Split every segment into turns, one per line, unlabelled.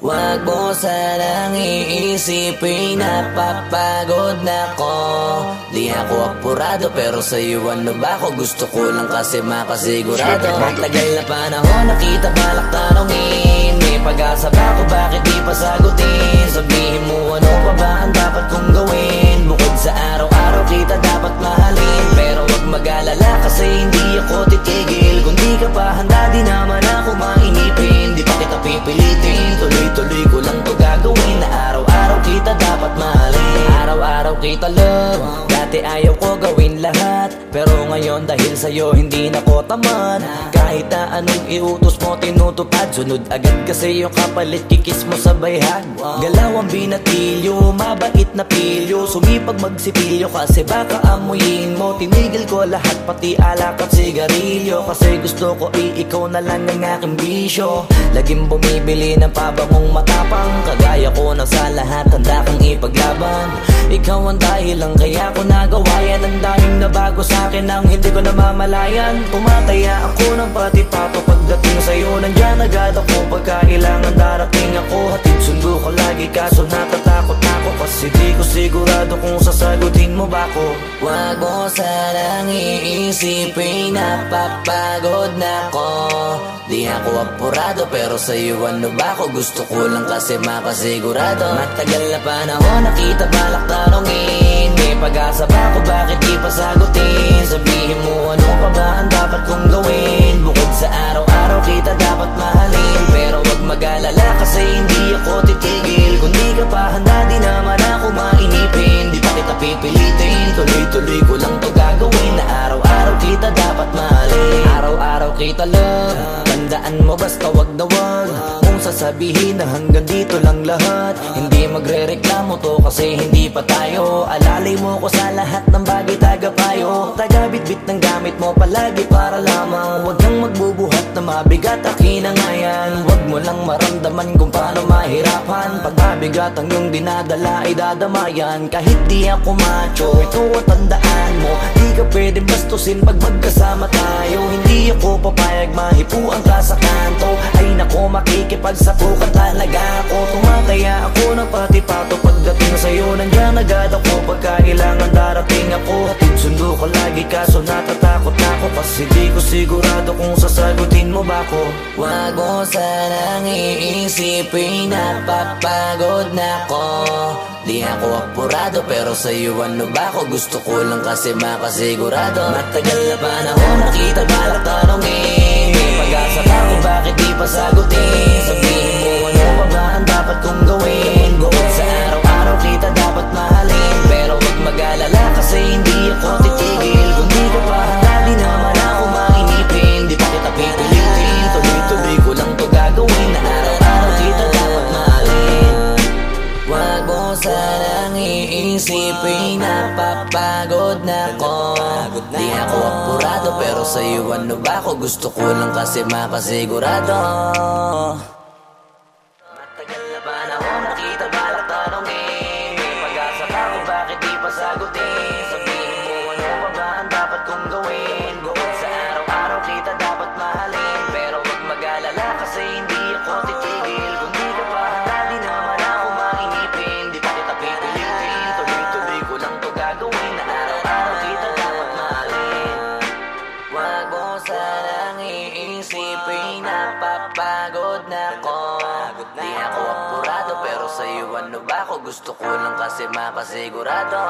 Wag mo sanang iisipin, napapagod na ko. Di ako apurado pero sa'yo ano ba ako? Gusto ko lang kasi makasigurado. Matagal na panahon nakita balak tanongin, may pag-asa ba ako, bakit di pa sagutin? Sabihin mo ano pa ba ang dapat kong gawin? Bukod sa araw-araw kita dapat mahalin, pero wag mag-alala kasi hindi ako titigil. Kung di ka pa handa di naman ako mainipin, di pa kita pipilitin, tuloy-tuloy ko lang to gagawin. Na araw-araw kita dapat mahalin, araw-araw kita love. Dati ayaw ko gawin lahat, pero ngayon dahil sa'yo hindi na ko tamad. Kahit na anong iutos mo tinutupad, sunod agad kasi yung kapalit kikis mo sa bayhan. Galaw ang binatilyo, mabait na pilyo, sumipag magsipilyo kasi baka amuyin mo. Tinigil ko lahat pati alak at sigarilyo, kasi gusto ko ikaw na lang ang aking bisyo. Laging bumibili ng pabangong matapang, kagaya ko na sa lahat handa kang ipaglaban. Ikaw ang dahilan kaya ko nagawa yan, ang daming nabago sa'kin ang hindi ko namamalayan. Tumataya ako ng pati-pato pagdating sa'yo, nandyan agad ako pagka kailangan darating ako. Hatid sundo ko lagi kaso natatakot ako, kasi di ko sigurado kung sasagutin mo ba ko. Wag mo sanang iisipin, napapagod na ko. Di ako apurado pero sa'yo ano ba ako? Gusto ko lang kasi makasigurado. Matagal na panahon nakita balak tanongin, may pag-asa ba ako, bakit di pa sagutin? Sabihin mo ano pa ba ang dapat kong gawin? Bukod sa araw-araw kita dapat mahalin, pero wag mag-alala kasi hindi ako titigil. Kung di ka pa handa di naman ako mainipin, di pa kita pipilitin, tuloy-tuloy ko lang to gagawin. Na araw-araw kita dapat mahalin, araw-araw kita love. Tandaan mo basta wag na wag mong sasabihin na hanggang dito lang lahat. Hindi magre-reklamo to kasi hindi pa tayo. Alalay mo ko sa lahat ng bagay, tagapayo. Tagabitbit ng gamit mo palagi para lamang wag kang magbubuhat na mabigat, akin na nga yan. Wag mo lang maramdaman kung paano mahirapan, pag mabigat ang iyong dinadala ay dadamayan. Kahit di ako macho, ito ang tandaan mo, di ka pwede bastusin pag magkasama tayo. Hindi ako papayag mahipuan ka sa kanto, ay nako makikipagsapukan talaga ako. Tumataya ako ng pati-pato pagdating sa'yo, nandyan agad ako pagka kailangan darating ako. Hatid sundo ko lagi kaso natatakot ako, kasi di ko sigurado kung sasagutin mo ba ko. Wag mo sanang iisipin, napapagod na ko. Di ako apurado pero sa'yo ano ba ako? Gusto ko lang kasi makasigurado. Matagal na panahon nakita balak tanongin, may pag-asa ba ako, bakit di pa sagutin? Sabihin mo ano pa ba ang dapat kong gawin? Bukod sa araw-araw kita dapat mahalin, pero wag mag-alala kasi hindi ako titigil. Kung di ka pa handa di naman ako mainipin, di pa kita pipilitin, tuloy-tuloy ko lang to gagawin. Na araw-araw kita dapat mahalin. Wag mo sanang iisipin, napapagod na ko. Di ako apurado pero sa'yo ano ba ako? Gusto ko lang kasi makasigurado. Matagal na panahon nakita balak tanongin, may pag-asa ba ako, bakit di pa sagutin? Sabihin mo ano pa ba ang dapat kong gawin? Bukod sa araw-araw kita dapat mahalin, pero wag mag-alala kasi hindi ako titigil. Kung di ka pa handa di naman ako mainipin, di pa kita pipilitin, tuloy-tuloy ko lang to gagawin. Na araw-araw kita dapat mahalin. Wag mo sanang iisipin, napapagod na ko. Di ako apurado pero sa'yo ano ba ako? Gusto ko lang kasi makasigurado.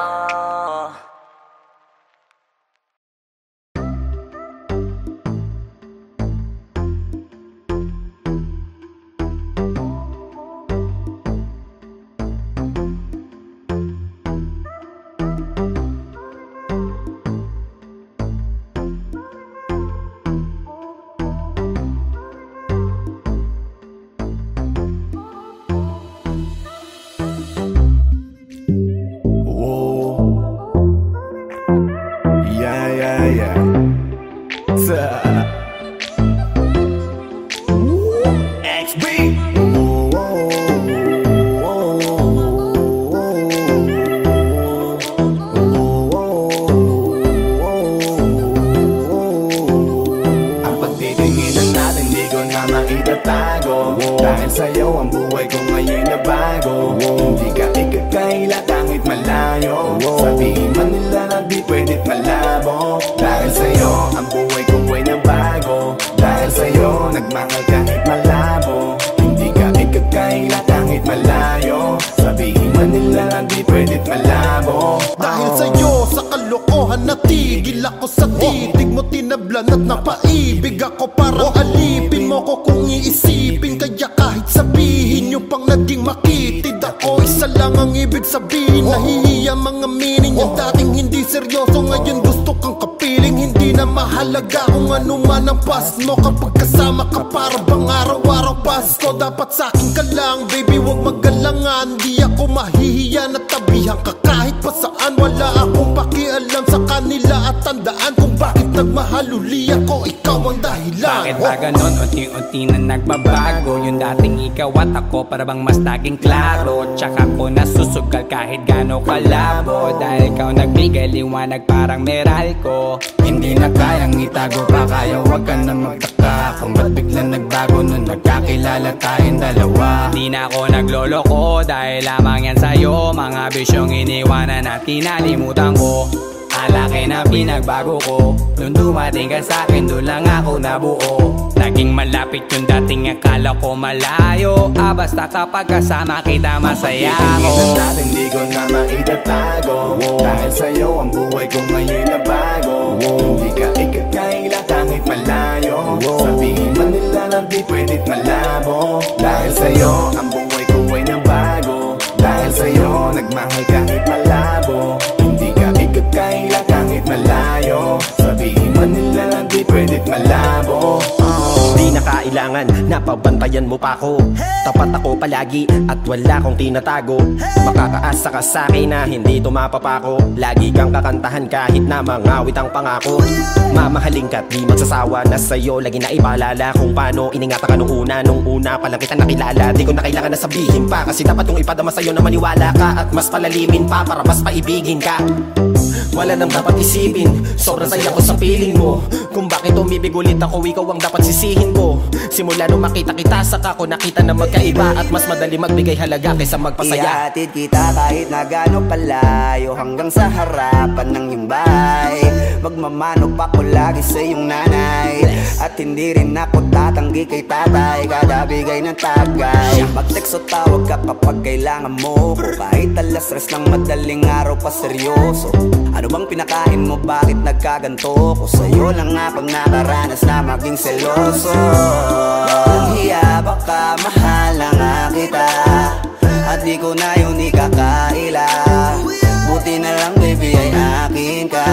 ang buhay ko ngayon na bago. Hindi ka ikakaila kahit malayo. Sabihin man nila na di pwedit malabo. Dahil sa'yo ang buhay ko ay nabago. Dahil sa'yo nagmahal kahit malabo. Hindi ka ikakaila kahit malayo. Sabihin man nila na di pwedit malabo.
Dahil sa'yo sa kalokohan natigil ako sa titig mo, tinablan at napaibig ako. Parang alipin mo ko kung iisipin. Kaya kahit sabihin nyo pang naging makitid ako, isa lang ang ibig sabihin. Nahihiya mga meaning. Yung dating hindi seryoso ngayon gusto kang kapiling. Hindi na mahalaga kung ano man ang past mo. Kapag kasama ka para bang araw-araw Pasko. Dapat sa'kin ka lang baby, wag magalangan. Di ako mahihiya na tabihan ka kahit pa saan. Wala akong pakialam sa kanila at tandaan kung bakit nagmahal uli ako. Ikaw ang dahilan.
Bakit ba ganon? Unti-unti na nagbabago. Yung dating ikaw at ako para bang mas naging klaro. Tsaka ko nasusugal kahit gano'ng kalabo. Dahil ikaw nagbigay liwanag parang meral ko. Hindi na kayang itago pa, kaya wag ka na magtaka kung ba't biglang nagbago nung nagkakilala tayong dalawa. Di na ako nagloloko dahil lamang yan sa'yo. Mga bisyong iniwanan at kinalimutan ko. Alaki na pinagbago ko. Nung dumating ka sa'kin, doon lang ako nabuo. Naging malapit yung dating akala ko malayo. Basta kapag kasama kita masaya ako.
Dating di ko na maitatago. Dahil sa'yo ang buhay ko ngayon na bago. Hindi ka ikakaila kahit malayo. Sabihin man nila na di pwedit malabo. Dahil sa'yo ang buhay ko ay nabago. Dahil sa'yo nagmahal kahit malabo. Hindi ka ikakaila kahit malayo. Sabihin man nila na di pwedit malabo.
Di na kailangan, napabantayan mo pa ako. Tapat ako palagi at wala kong tinatago. Makakaasa ka sa'kin na hindi tumapapako. Lagi kang kakantahan kahit na mangawit ang pangako. Mamahalin ka't di magsasawa na sa'yo lagi na ipaalala kung paano iningatan ka nung una pa lang kita nakilala. Di ko na kailangan na sabihin pa, kasi dapat kong ipadama sa'yo na maniwala ka at mas palalimin pa para mas paibigin ka. Wala nang dapat isipin, sobrang saya ko sa feeling mo. Kung bakit umibig ulit ako, ikaw ang dapat sisihin ko. Simula nung makita kita, saka ko nakita na magkaiba. At mas madali magbigay halaga kaysa magpasaya.
Ihatid kita kahit na gano'ng kalayo, hanggang sa harapan ng iyong bahay. Magmamano pa ko lagi sa iyong nanay. At hindi rin ako tatanggi kay tatay, kada bigay ng tagay. Mag-text o tawag ka kapag kailangan mo ko. Kahit alas stress ng madaling araw pa seryoso. Ano bang pinakain mo, bakit nagkaganto ko? Sa'yo lang nga pag nakaranas na maging seloso. Hiya baka mahala nga kita, at di ko na yun ikakaila. Buti na lang baby ay akin ka,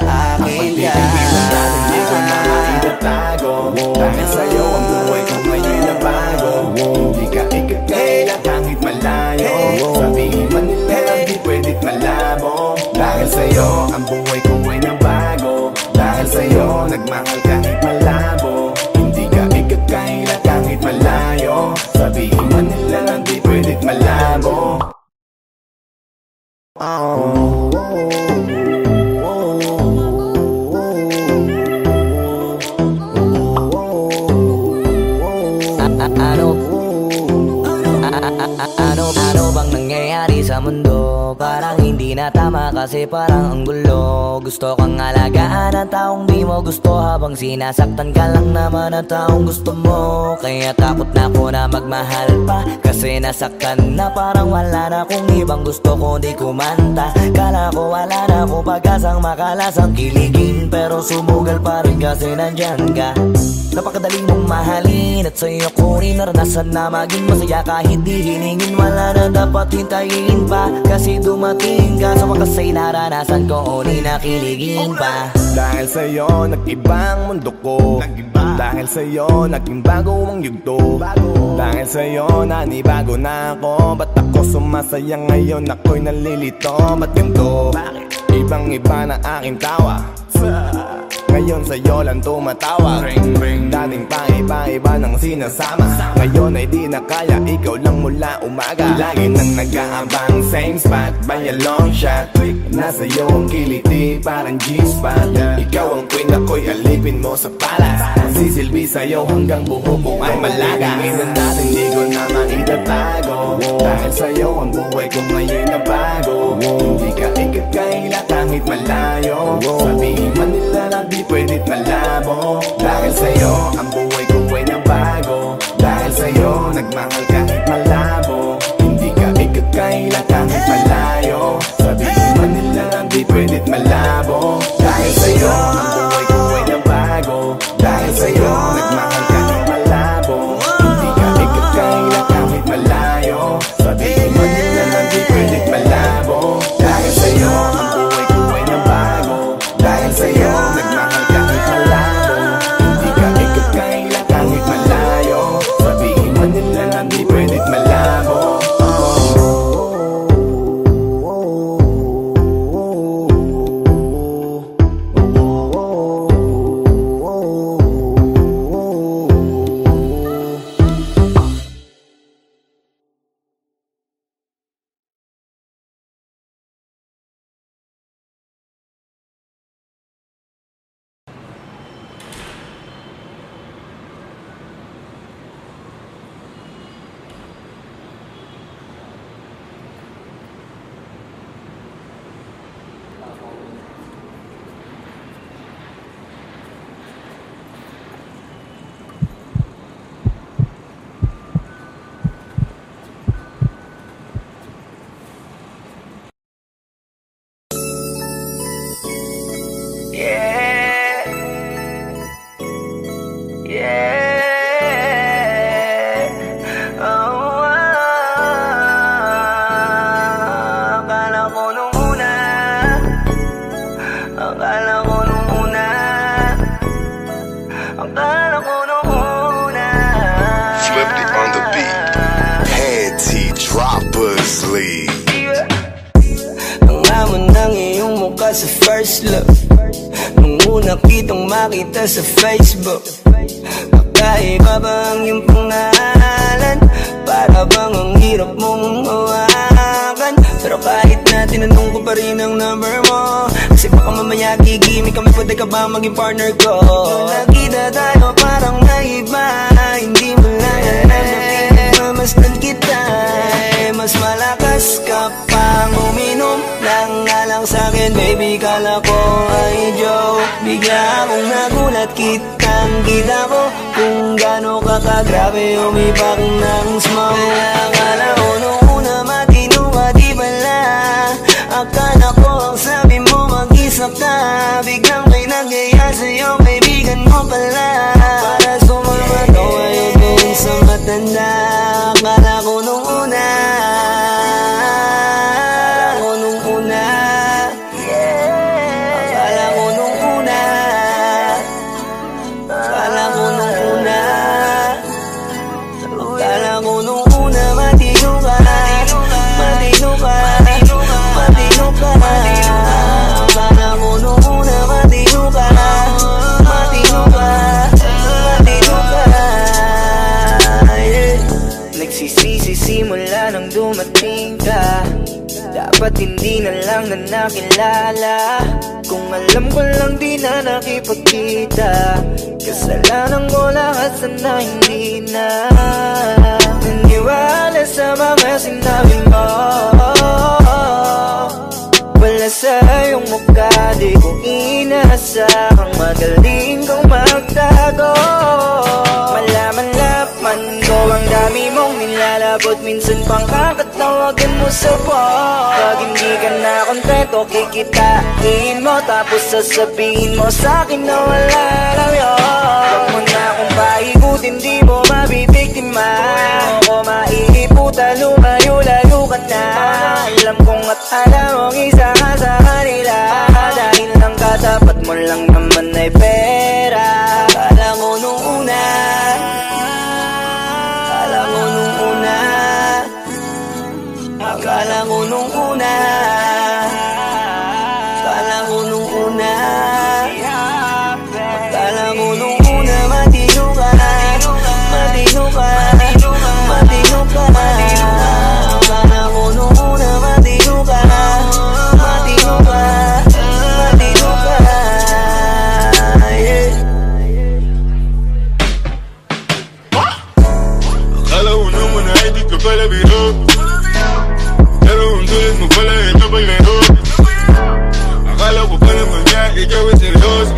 akin ka.
Hindi ko na maitatago. Dahil sa'yo ang buhay ko ngayon na bago. Hindi ka ikakaila kahit malayo. Sabihin man nila na di pwedit malabo. Dahil sa'yo ang buhay ko ay nabago. Dahil sa'yo nagmahal kahit malabo. Hindi ka ikakaila kahit malayo. Sabihin man nila na di pwedit malabo.
Ano bang nangyayari sa mundo? Parang hindi na tama kasi parang ang gulo. Gusto kang alagaan ang taong di mo gusto, habang sinasaktan ka lang naman ang taong gusto mo. Kaya takot na ako na magmahal pa, kasi nasaktan na parang wala na akong ibang gusto kundi kumanta. Kala ko wala na akong pag-asang makalasang kiligin, pero sumugal pa rin kasi nandyan ka. Napakadali mong mahalin at sa'yo ko rin naranasan na maging masaya kahit di hiningin. Wala na dapat hintayin pa, kasi dumating ka. Sa wakas ay naranasan ko, uli nakiligin pa.
Dahil sa'yo nag-iba ang mundo ko. Dahil sa'yo naging bago ang yugto. Dahil sa'yo nanibago na ako. Ba't ako sumasaya ngayon, ako'y nalilito? Ba't ganito? Ibang iba na aking tawa. Ngayon sa'yo lang tumatawag. Dating paiba-iba ng sinasama, ngayon ay di na kaya, ikaw lang mula umaga. Lagi nang nag-aabang, same spot by a long shot. Nasa'yo ang kiliti, parang G-spot. Ikaw ang queen, ako'y alipin mo sa palas. Sisilbi sa'yo hanggang buho ko ay malaga. Hingin natin di ko na maitatago, dahil sa'yo ang buhay ko ngayon na bago. Hindi ka ikakaila kahit malayo, sabihin man nila na di pwedit malabo. Dahil sa'yo ang buhay ko ay nabago, dahil sa'yo nagmahal kahit malabo. Hindi ka ikakaila kahit malayo, sabihin man nila na di pwedit malabo. Dahil sa'yo ang buhay ko ay nabago, dahil sa'yo nagmahal kahit malabo. Hindi ka ikakaila kahit malayo, sabihin man nila na di pwedit malabo. Dahil sa'yo ang buhay ko ay nabago, dahil sa'yo nagmahal kahit malabo. Hindi ka ikakaila kahit malayo, sabihin man nila na di pwedit malabo.
Sa first love, nung una kitang makita sa Facebook, kakaiba ba ang iyong pangalan? Para bang ang hirap mong hawakan? Pero kahit na tinanong ko pa rin ang number mo, kasi baka mamaya gigimik kami, pwede ka ba maging partner ko? Nung nakita tayo parang naiba, hindi mo lang alam na pinagmamasdan kita. Mas malakas ka pang uminom lang nga lang sa'kin, baby, kala ko ay joke. Bigla akong nagulat, kitang-kita ko kung gaano ka kagrabe umipak ng smoke. Akala ko nung una matino ka, di pala. Akala ko ang sabi mo mag-isa ka, biglang may nagaya sa'yo, kaibigan mo pala. Para sumama daw ayaw doon sa matanda. Akala ko nung una, simula nang dumating ka, dapat hindi na lang na nakilala. Kung alam ko lang di na nakipagkita, kasalanan ko lahat, sana hindi na naniwala sa mga sinabi mo. Wala sa iyong mukha, di ko inasahang magaling kong magtago. Malaman-laman ko ang dami mong nilalabot, minsan pang kakatawagan mo sa phone. Pag hindi ka na kontento, kikitain mo, tapos sasabihin mo sa'kin na wala lang yun. Huwag mo na akong paikutin, di mo mabibiktima. Huwag mo ko maiiputa, lumayo-layo ka na. Alam kong at alam mong isa ka sa kanila, dahil lang katapat mo lang naman ay pera. Akala ko nung una, akala ko nung una, akala ko nung una, akala ko nung una,
pala biro. Pero ang tulis mo pala ito paglaro. Akala ko pa naman niya, ikaw ay seryoso.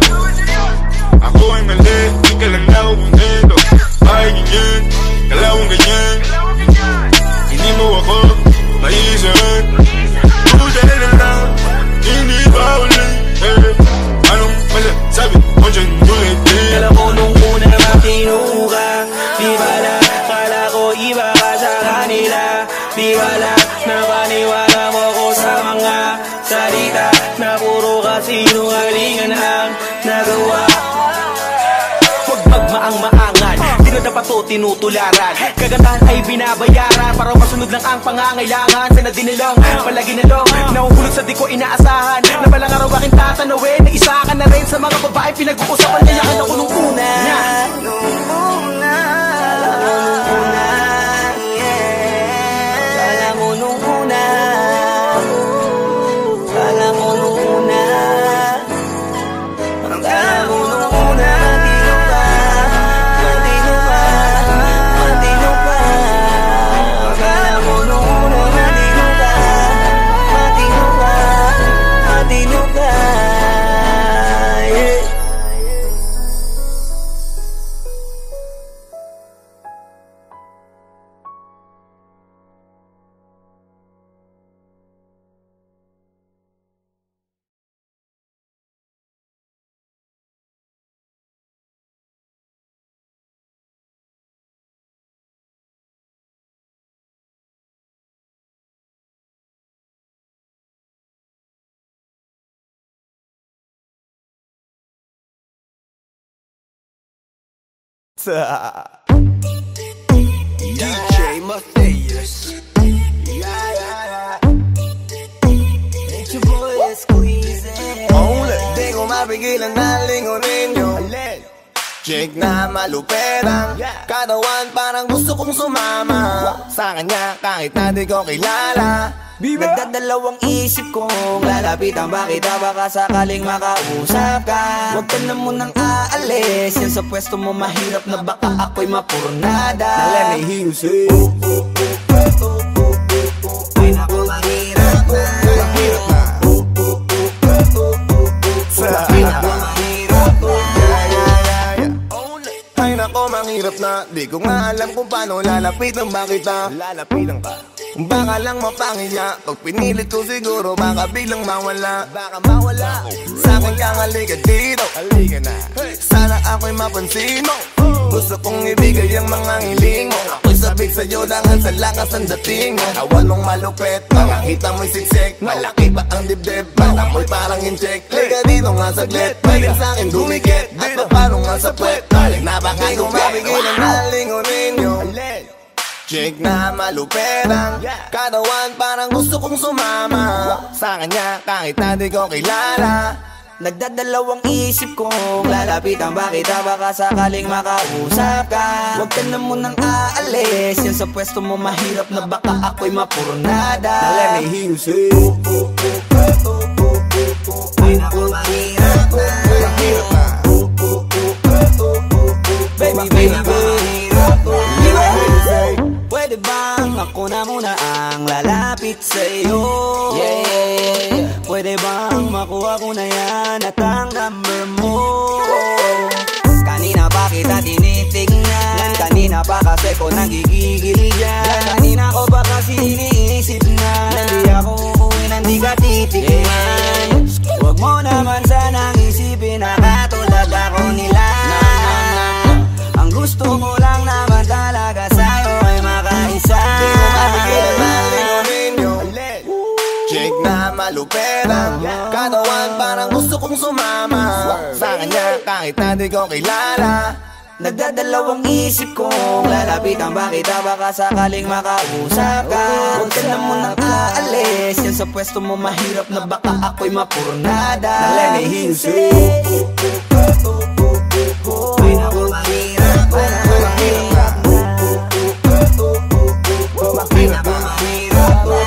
Ako ay mali, di ka lang na umuntento. Ay ganyan, kalawang ganyan. Hindi mo ako maiisahan. Puta na lang, hindi pa ulit. Anong masasabi mo dyan ulit?
Alam ko nung una matino ka, di bala, kala ko iba ka sa kanila. Di bala, napaniwala mo ko sa mga salita na puro kasinungalingan ang nagawa. Huwag magmaang-maangan, di na dapat to tinutularan. Kagandahan ay binabayaran para masunod lang ang pangangailangan. Sana dinilang, palagi na lang nahuhulog sa di ko inaasahan. Na balang araw aking tatanawin na isa ka na rin sa mga babae pinag-uusapan. Kayakan ako nung una.
DJ Matthias.
It's your boy Squeezy.
Di ko mapigilan na lingunin yung chick na maluperang katawan, parang gusto kong sumama sa kanya kahit na di ko kilala.
Nagdadalawang isip kong lalapitan ba kita, baka sakaling makausap ka. Huwag ka na munang aalis, yan sa pwesto mo mahirap na baka ako'y mapurnada.
Let me hear you say,
ay naku mahirap na,
mahirap na.
ay naku mahirap na.
Ay nako, mahirap na. Di ko nga alam kung paano lalapitan ba kita. Lalapitan ka, baka lang mapanginya. Pag pinilit ko siguro baka biglang mawala. Baka mawala. Sa akin kang halika dito, halika na. Sana ako'y mapansin mo. Gusto kong ibigay ang mga hiling mo. Ako'y sabik sa'yo dangan sa lakas ang dating mo. Awan mong malupet, makakita mo'y siksik. Malaki pa ang dibdib, mata mo'y parang incheck. Liga dito nga saglit, pwede sa'kin dumikit. At paano nga sa puwet, napakay kong mapigilan na lingunin yung chick na maluperang katawan, parang gusto kong sumama sa kanya kahit na di ko kilala.
Nagdadalawang isip kong lalapitan ba kita, baka sakaling makausap ka. Huwag ka na munang aalis, yan sa pwesto mo mahirap na baka ako'y mapurnada.
Let me hear you say,
ay naku mahirap na,
mahirap na.
baby baby. Pwede bang ako na muna ang lalapit sa'yo? Pwede bang makuha ko na yan at ang number mo? Kanina pa kita tinitignan, kanina pa kasi ko nagigigil dyan. Kanina ko pa kasi iniisip na hindi ako uuwi, hindi ka titignan. Huwag mo naman sanang isipin na katulad ako nila. Ang gusto ko lang naman talaga sa'yo ay makaisa.
Di ko mapigilan na lingunin yung chick na maluperang katawan, parang gusto kong sumama sa kanya kahit na di ko kilala.
Nagdadalawang isip kong lalapitan ba kita, baka sakaling makausap ka. Huwag ka na munang aalis, yan sa pwesto mo mahirap na baka ako'y mapurnada.
Let me hear you say,
ay naku mahirap na, mahirap na, ay naku mahirap na.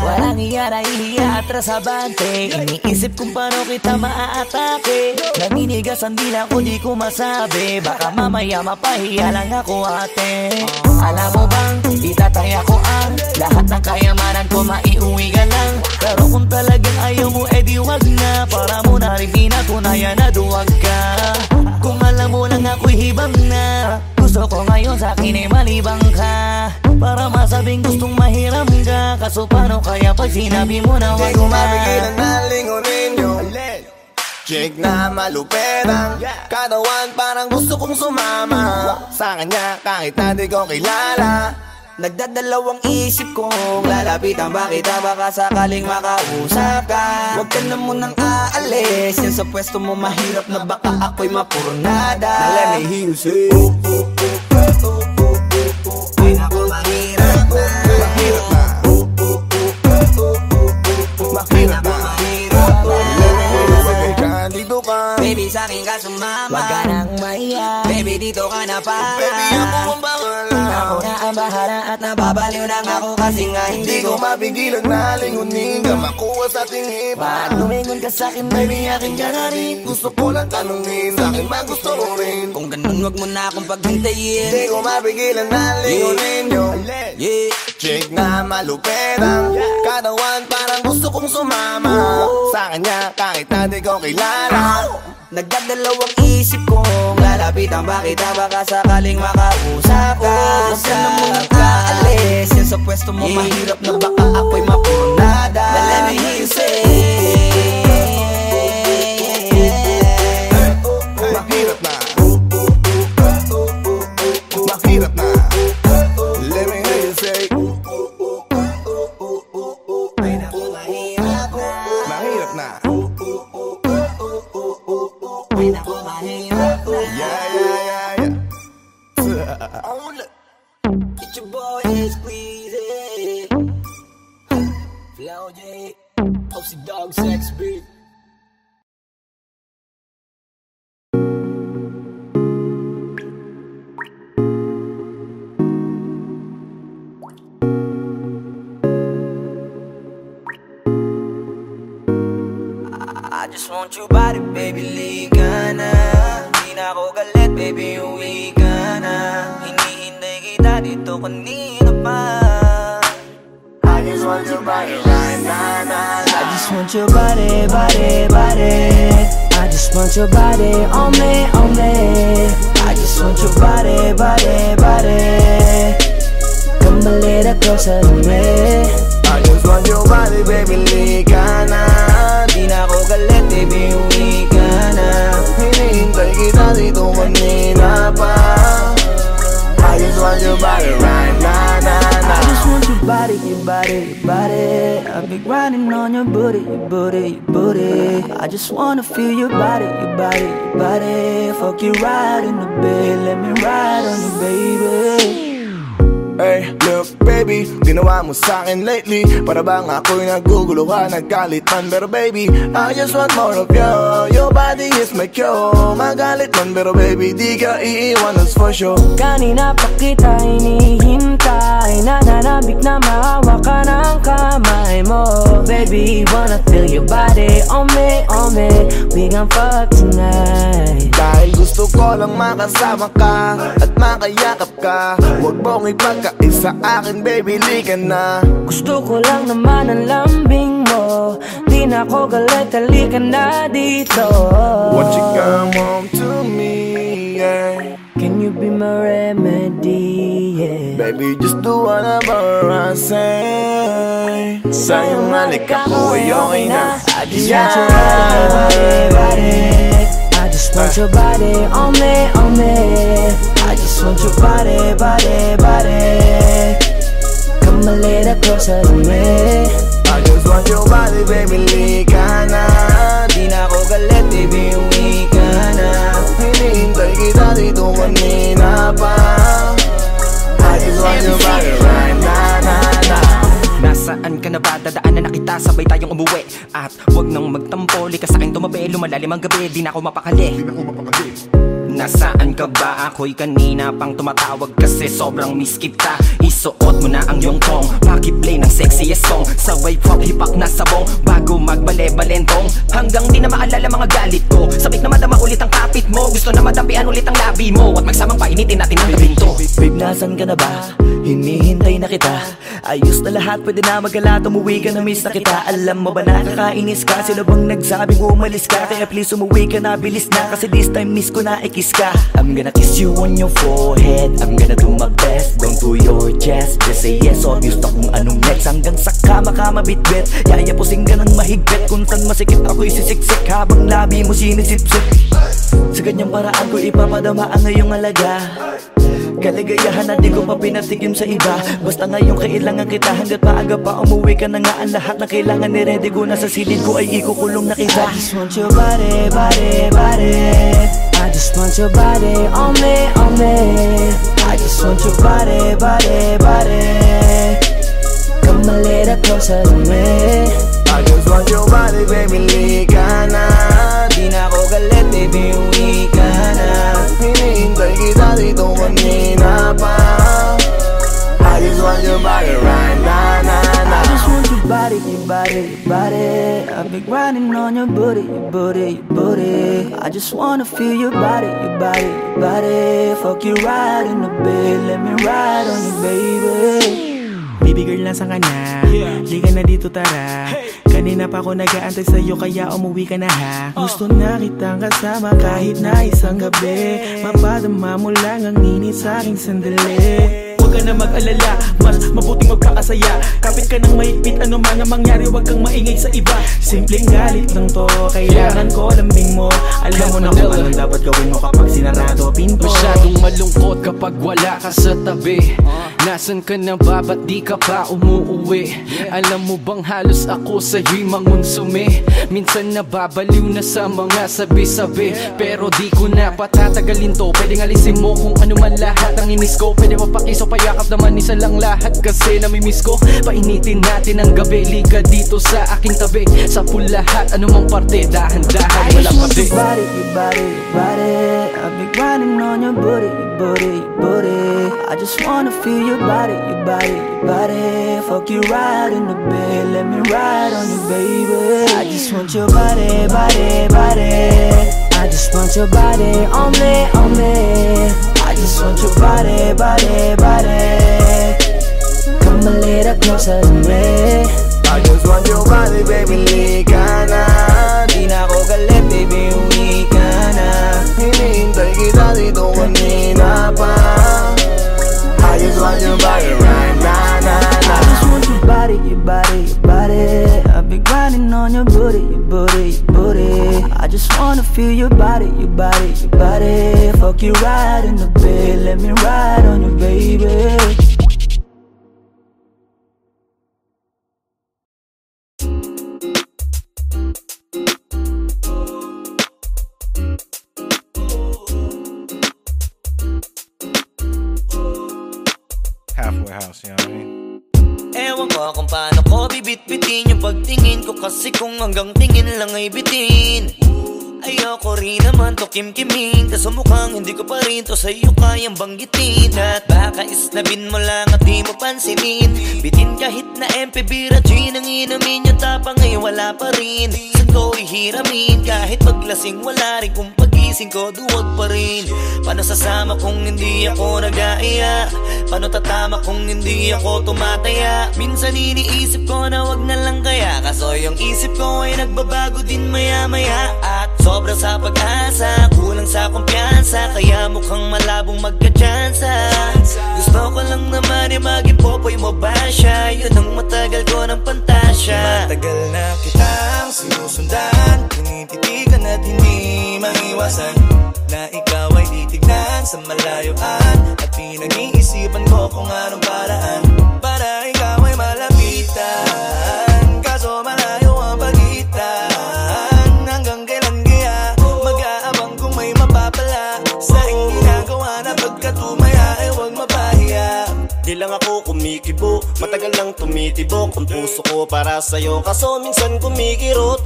Walang iya na nahihiya at rasabante. Iniisip kung paano kita maaatake. Naninigas ang dila ko, di ko masabi. Baka mamaya mapahiya lang ako ate. Alam mo bang, itataya ko ang lahat ng kayamanan ko, maiuwi ka lang. Pero kung talagang ayaw mo, edi wag na. Para mo na rin pinatunayan na duwag ka. Kung alam mo lang ako'y hibang na. Gusto ko ngayon sa akin ay malibang ka. Para masabing gustong mahiram ka. Kaso paano kaya pag sinabi mo na wag na?
Di ko mapigilan na lingunin yung chick na malupetang katawan, parang gusto kong sumama sa kanya kahit na di ko kilala.
Nagdadalawang isip kong lalapitan ba kita, baka sakaling makausap ka. Huwag ka na munang aalis, yan sa pwesto mo mahirap na baka ako'y mapurnada. Now let me hear you say ay naku, mahirap na.
Mahirap na. Mahirap na. Dito ka,
baby, sa'kin ka sumama.
Wag ka nang maiya,
baby, dito ka na para.
baby, ako ang bahala.
Ako na ang bahala at nababaliw lang ako kasi nga
Hindi ko mapigilan na lingunin ka, makuha sa ating iba.
Pag lumingon ka sa'kin, baby, akin ka na rin.
Gusto ko lang tanungin, sa'kin ba gusto mo rin?
kung ganun wag mo na akong paghintayin.
Hindi ko mapigilan na lingunin yung chick na malupetang katawan, parang gusto kong sumama sa kanya kahit na di ko kilala.
Nagdadalawang isip kong lalapitan ba kita, baka sakaling makausap ka. Huwag ka na munang aalis, yan sa pwesto mo mahirap na baka ako'y mapurnada. Let me hear you say
Mahirap na. Mahirap na. Let me hear you say mahirap na. Yeah.
Get your boy squeezy Flow J OC Dog Sex Beat. I just want your body, baby, liga na. Di na ako galit, baby, uwi ka na. Hinihintay kita dito kanina pa.
I just want your body right now.
I just want your body, body, body. I just want your body on me, on me. I just want your body, body, body. Come a little closer to me.
I just want your body, baby, liga na.
Di na ako galit, baby, uwi ka na.
Hinihintay kita dito kanina pa. I just want your body right now.
I just want your body, your body, your body. I've been grinding on your booty, your booty, your booty. I just wanna feel your body, your body, your body. Fuck you right in the bed, let me ride on you, baby.
Hey, look baby, ginawa mo sa'kin lately. Para bang ako'y naguguluhan, naggalit man. Pero baby, I just want more of you. Your body is my cure. Magalit man pero baby, di ka iiwan, that's for sure.
Kanina pa kita hinihintay, nananabik na mahawa ka ng kamay mo. Baby, wanna feel your body on me, on me. We gon' fuck tonight.
Dahil gusto ko lang makasama ka at makayakap ka. Huwag mong ipagkaisa akin, baby, liga na.
Gusto ko lang naman ang lambing mo. Di na ako galit, halika na dito.
Won't you come home to me, yeah.
Can you be my remedy, yeah.
Baby, just do whatever I say. Sa'yong halika ko ay okay na.
I just want your body, body. I just want your body on me, on me. I just want your body, body, body. Come a little closer to me.
I just want your body, baby, liga na.
Di na ako galit, baby, uwi ka na.
Hinihintay kita dito kanina pa. I just want your body right now.
Nasaan ka na ba? Dadaanan na kita, sabay tayong umuwi. At wag nang magtampo, lika sa'kin tumabi. Lumalalim ang gabi, di na ako mapakali. nasaan ka ba? Ako'y kanina pang tumatawag kasi sobrang miss kita. Isuot mo na ang iyong tong, pakiplay ng sexiest song. Sabay pop hipak na sabong, bago magbale-balentong. Hanggang di na maalala mga galit ko, sabik na madama ulit ang kapit mo. Gusto na madampian ulit ang labi mo, at magsamang painitin natin ang gabing to.
Babe, nasan ka na ba? Hinihintay na kita. Ayos na lahat, pwede na mag-ala. Umuwi ka na, miss na kita. Alam mo ba nakakainis ka? Sino bang nagsabing umalis ka? Kaya please umuwi ka na, bilis na. Kasi this time miss ko na i-kiss ka. I'm gonna kiss you on your forehead. I'm gonna do my best, down to your chest. Just say yes, obvious na kung anong next. Hanggang sa kama ka mabitbit, yayapusing ka ng mahigpit. Kung saan masikip ako'y sisiksik, habang labi mo sinisipsip. Sa ganyang paraan ko ipapadama ang ngayong alaga. Kaligayahan na di ko pa pinatikim sa iba. Basta ngayon kailangan kita, hanggat maaga pa umuwi ka na nga. Ang lahat na kailangan ni-ready ko na sa silid ko ay ikukulong na kita. I just want your body, body, body. I just want your body on me, on me. I just want your body, body, body. Come a little closer to me.
I just want your body, baby, lika na.
Di na ako galit, baby, uwi ka na.
Hinihintay kita dito kanina pa. I just want your body right now, na, na.
I just want your body, your body, your body. I've been grinding on your booty, your booty, your booty. I just wanna feel your body, your body, your body. Fuck you right in the bed, let me ride on you, baby.
Baby girl, nasan ka na? Liga na dito, tara. Kanina pa ako nag-aantay sa'yo, kaya umuwi ka na ha. Gusto na kitang kasama kahit na isang gabi. Mapadama mo lang ang init sa'king sandali. Huwag ka na mag-alala, mas mabuting magpakasaya. Kapit ka ng mahigpit, ano man ang mangyari, huwag kang maingay sa iba. Simpleng galit lang to, kailangan ko lambing mo. Alam mo na kung anong dapat gawin mo kapag sinarado pinto.
Masyadong malungkot kapag wala ka sa tabi. Nasaan ka na ba? Ba't di ka pa umuuwi? Alam mo bang halos ako sa'yo'y mangonsume? Minsan nababaliw na sa mga sabi-sabi, pero di ko na patatagalin to. Pwedeng alisin mo kung ano man lahat ang inis ko. Pwede mapakiso, payakap naman isa lang lahat kasi namimiss ko. Painitin natin ang gabi, liga dito sa aking tabi. Sa full lahat, anumang parte, dahan-dahan, walang kabi.
Your body, your body, your body. I've been grinding on your booty, your booty, your booty. I just wanna feel your body, your body, your body. Fuck you right in the bed, let me ride on you, baby. I just want your body, body, body. I just want your body on me, on me. I just want your body, body, body. Come a little closer to me.
I just want your body, baby, lika na.
Di na ako galit, baby, uwi ka na.
Hinihintay kita dito kanina pa. I just want your body right now, na, na.
I just want your body, your body, your body. I've been grinding on your booty, your booty, your booty. I just wanna feel your body, your body, your body. Fuck you right in the bed, let me ride on you, baby.
Halfway house, you know what I mean?
Ewan ko kung paano ko bibit-bitin yung pagtingin ko, kasi kung hanggang tingin lang ay bitin. Ayoko rin naman to kim-kimin, kaso mukhang hindi ko pa rin to sa'yo kayang banggitin. At baka isnabin mo lang at di mo pansinin. Bitin kahit na MP Bira Gin ang inumin, yung tapang ay wala pa rin. Saan ko ihiramin, kahit paglasing wala rin. Kung pagising ko duwag pa rin. Paano sasama kung hindi ako nag-aaya? Paano tatama kung hindi ako tumataya? Minsan iniisip ko na wag na lang kaya, kaso yung isip ko ay nagbabago din maya-maya. At sobra sa pag-asa, kulang sa kumpiyansa, kaya mukhang malabong magka-tsansa. Gusto ko lang naman ay mag-ipopoy mo ba siya? Yun ang matagal ko ng pantasya.
Matagal na kitang sinusundan, tinititigan at hindi maiwasan na ikaw ay titignan sa malayuan. At pinag-iisipan ko kung anong paraan para ikaw ay malapitan. Kaso malayo ang pagitan, hanggang kailan kaya mag-aabang kung may mapapala sa iyong ginagawa na pagkatumaya ay huwag mapahiya.
Di lang ako kumikibo, matagal lang tumitibok ang puso ko para sa'yo, kaso minsan kumikirot.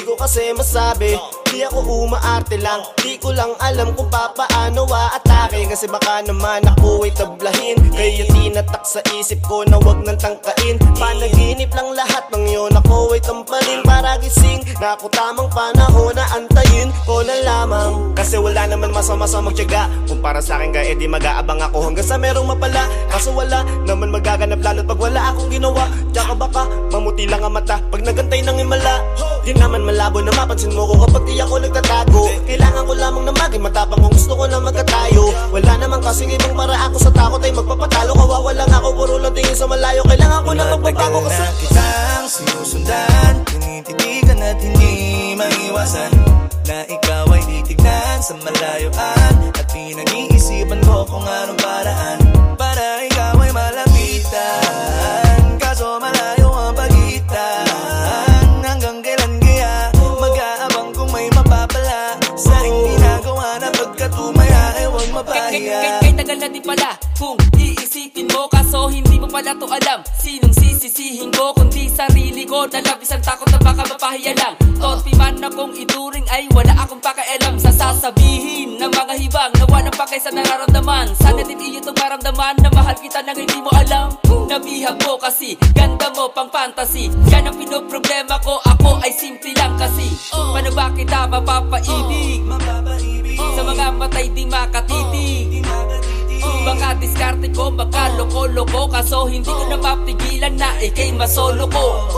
di ko kasi masabi. Di ako umaarte lang, di ko lang alam kung papaano aatake. Kasi baka naman ako ay tablahin, kaya tinatak sa isip ko na wag nang tangkain. Panaginip lang lahat ng yun, ako ay tamparin para gising. Na ako tamang panahon na antayin ko na lamang. Kasi wala naman masama sa magtiyaga. Kung para sa akin kaya di mag-aabang ako hanggang sa merong mapala. Kaso wala naman magaganap lalo't pag wala akong ginawa. Tsaka baka mamuti lang ang mata pag nagantay ng himala. Di naman malabo na mapansin mo ko kapag di ako nagtatago. Kailangan ko lamang na maging matapang kung gusto ko na magkatayo. Wala naman kasing ibang para ako sa takot ay magpapatalo. Kawawa lang ako, puro lang tingin sa malayo. Kailangan ko na magbabago kasi
kitang sinusundan, tinititigan at hindi maiwasan na ikaw ay titignan sa malayuan. At pinag-iisipan ko kung anong paraan para ikaw ay malapitan. Kaso malayo ang pagitan. Hanggang kailan kaya mag-aabang kung may mapapala sa aking ginagawa na pagkatumaya ay huwag mapahiya.
Kay tagal na di pala kung iisipin mo, kaso hindi mo pala to alam. Sinong sisisihin ko kundi sarili ko na labis ang takot na baka mapahiya lang. Torpi man akong ituring ay wala akong pakialam sa sasabihin ng mga hibang na walang pakay sa nararamdaman. Sana din iyo itong maramdaman na mahal kita nang hindi mo alam. Nabihag mo kasi, ganda mo pang fantasy. Yan ang pinoproblema ko, ako ay simple lang kasi. Paano ba kita mapapaibig? Sa mga matay di makatitig. Baka diskarte ko, baka loko-loko. Kaso hindi ko na mapigilan na ikay masolo ko.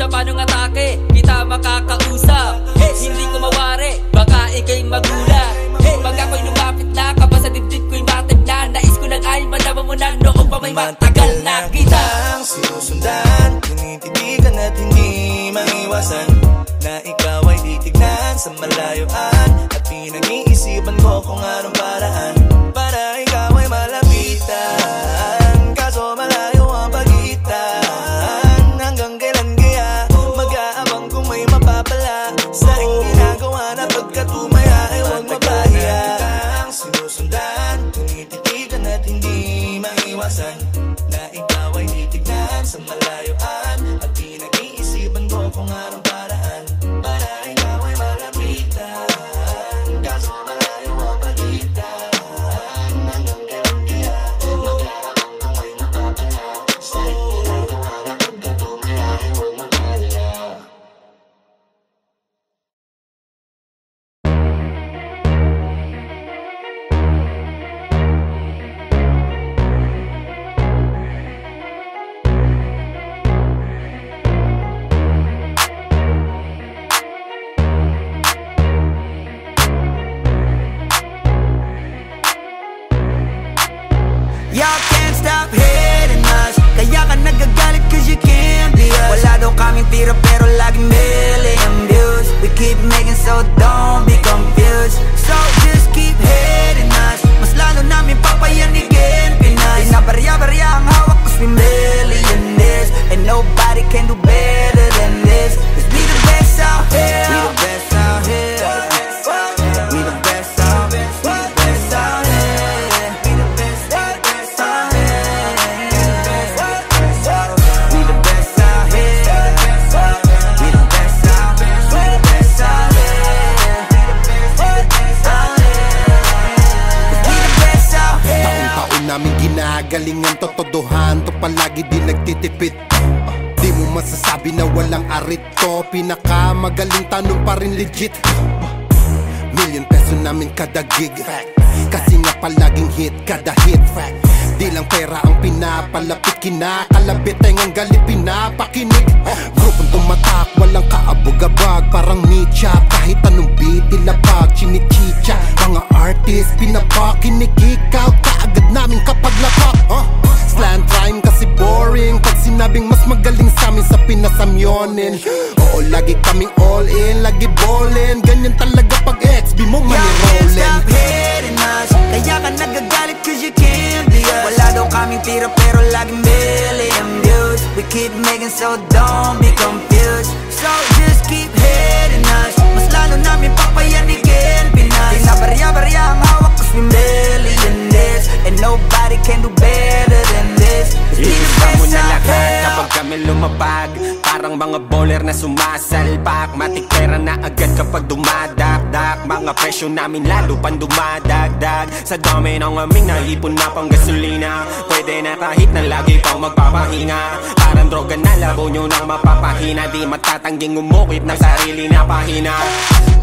Sa panong atake, kita makakausap. Hindi ko mawari, baka ikay magulat. Pag ako'y lumapit na, kapag sa dibdib ko'y matag na. Nais ko lang ay malaman mo na noong pa may matagal na kita.
Sinusundan, tinititigan at hindi maiwasan na ikaw ay titignan sa malayuan. At pinag-iisipan ko kung anong paraan para ikaw ay malapitan. Kaso malayo ang pagitan. Hanggang kailan kaya mag-aabang kung may mapapala sa aking ginagawa na pagkatumaya ay huwag mapahiya. Sinusundan, tinititigan at hindi maiwasan na ikaw ay titignan sa malayuan. At pinag-iisipan ko kung anong paraan para ikaw ay malapitan. Kaso malayo ang pagitan. Hanggang kailan kaya mag-aabang kung may mapapala sa aking ginagawa na pagkatumaya ay huwag mapahiya.
Y'all can't stop hating us, kaya ka nagagalit cause you can't be us. Wala daw kaming tira pero laging million views. We keep making so don't be confused. So just keep hating us, mas lalo namin papayanigin Pinas. Pinabarya-barya ang hawak cause we millionaires. And nobody can do better than this. Cause we the best out here. We the best out here. We the best out here. We the best out here. We the best out here. We the best out here. We the best out here. We the best out here. We the best out here.
Taon-taon namin ginagalingan, totodohan to palagi di nagtitipid. Di mo masasabi na walang arit to, pinakamagaling tanong pa rin legit. Million peso namin kada gig, kasi nga palaging hit kada hit. Di lang pera ang pinapalapit, kinakalabit ay ngang galit pinapakinig. Grupong tumatak, walang kaabog-abag, parang Nietzsche. Kahit anong beat, ilapag, chinichicha. Mga artist, pinapakinig, ikaw kaagad namin kapag lapak. Slant rhyme kasi boring, pag sinabing mas magaling sa amin sa pinasamyonin. Oo, lagi kaming all in, lagi ballin'. Ganyan talaga pag XB mo money rollin'.
Stop hating us, kaya ka nagagalit cause you can't be us. Wala daw kaming tira pero laging million views. We keep making so don't be confused. So just keep hating us, mas lalo namin papayanigin Pinas. Pinabarya-barya ang hawak cause we millionaires. And nobody can do better than this. Cause we the best out here.
Kapag kami lumapag. Parang mga bowler na sumasalpak. Matik pera na agad kapag dumadakdak. Mga presyo namin lalo pang dumadagdag. Sa dami ng aming naipon na pang gasolina. Pwede na kahit na lagi pang magpapahinga. Parang droga na labo nyo nang mapapahina. Di matatangging umukit ng sarili na pahina.